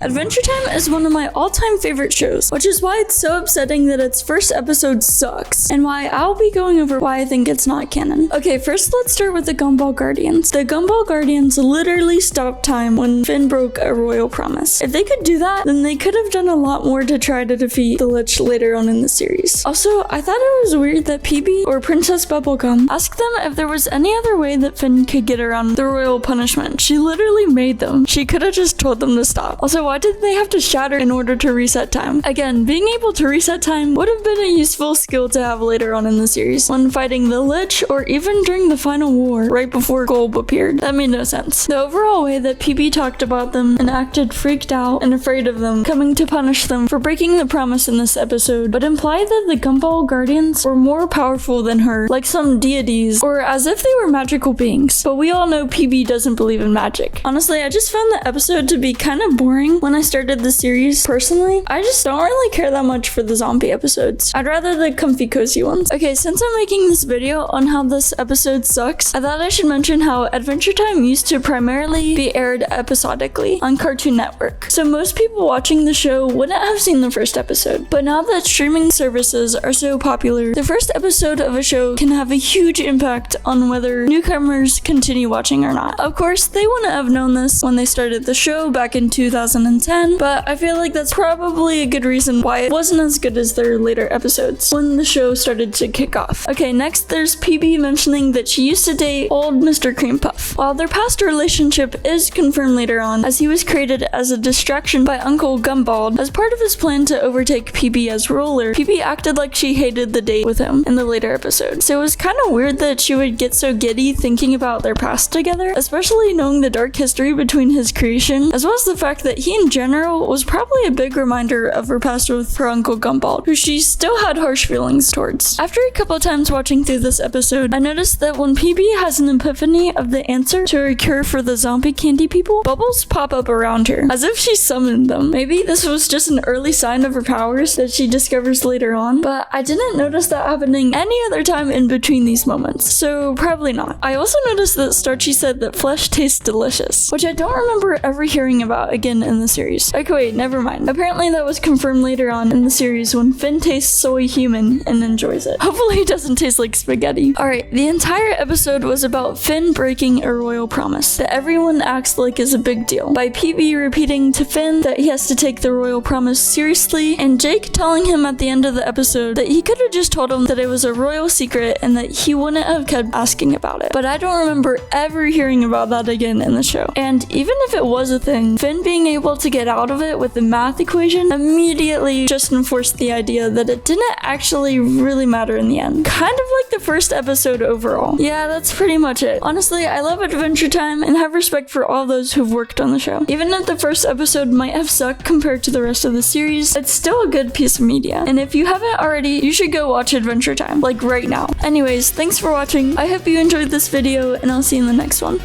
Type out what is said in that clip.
Adventure Time is one of my all-time favorite shows, which is why it's so upsetting that its first episode sucks, and why I'll be going over why I think it's not canon. Okay, first let's start with the Gumball Guardians. The Gumball Guardians literally stopped time when Finn broke a royal promise. If they could do that, then they could have done a lot more to try to defeat the Lich later on in the series. Also, I thought it was weird that PB, or Princess Bubblegum, asked them if there was any other way that Finn could get around the royal punishment. She literally made them. She could have just told them to stop. Also, why did they have to shatter in order to reset time? Again, being able to reset time would have been a useful skill to have later on in the series, when fighting the Lich, or even during the final war, right before Golb appeared. That made no sense. The overall way that PB talked about them and acted freaked out and afraid of them coming to punish them for breaking the promise in this episode would imply that the Gumball Guardians were more powerful than her, like some deities, or as if they were magical beings. But we all know PB doesn't believe in magic. Honestly, I just found the episode to be kind of boring when I started the series. Personally, I just don't really care that much for the zombie episodes. I'd rather the comfy cozy ones. Okay, since I'm making this video on how this episode sucks, I thought I should mention how Adventure Time used to primarily be aired episodically on Cartoon Network. So most people watching the show wouldn't have seen the first episode. But now that streaming services are so popular, the first episode of a show can have a huge impact on whether newcomers continue watching or not. Of course, they wouldn't have known this when they started the show back in 2010, but I feel like that's probably a good reason why it wasn't as good as their later episodes when the show started to kick off. Okay, next there's PB mentioning that she used to date old Mr. Cream Puff. While their past relationship is confirmed later on, as he was created as a distraction by Uncle Gumball as part of his plan to overtake PB as ruler, PB acted like she hated the date with him in the later episode. So it was kind of weird that she would get so giddy thinking about their past together, especially knowing the dark history between his creation, as well as the fact that he in general was probably a big reminder of her past with her Uncle Gumball, who she still had harsh feelings towards. After a couple times watching through this episode, I noticed that when PB has an epiphany of the answer to her cure for the zombie candy people, bubbles pop up around her, as if she summoned them. Maybe this was just an early sign of her powers that she discovers later on, but I didn't notice that happening any other time in between these moments, so probably not. I also noticed that Starchy said that flesh tastes delicious, which I don't remember ever hearing about again in the series. Okay, wait, never mind. Apparently that was confirmed later on in the series when Finn tastes soy human and enjoys it. Hopefully it doesn't taste like spaghetti. Alright, the entire episode was about Finn breaking a royal promise that everyone acts like is a big deal, by PB repeating to Finn that he has to take the royal promise seriously, and Jake telling him at the end of the episode that he could have just told him that it was a royal secret and that he wouldn't have kept asking about it. But I don't remember ever hearing about that again in the show. And even if it was a thing, Finn being able to get out of it with the math equation immediately just enforced the idea that it didn't actually really matter in the end. Kind of like the first episode overall. Yeah, that's pretty much it. Honestly, I love Adventure Time and have respect for all those who've worked on the show. Even if the first episode might have sucked compared to the rest of the series, it's still a good piece of media. And if you haven't already, you should go watch Adventure Time, like right now. Anyways, thanks for watching. I hope you enjoyed this video, and I'll see you in the next one.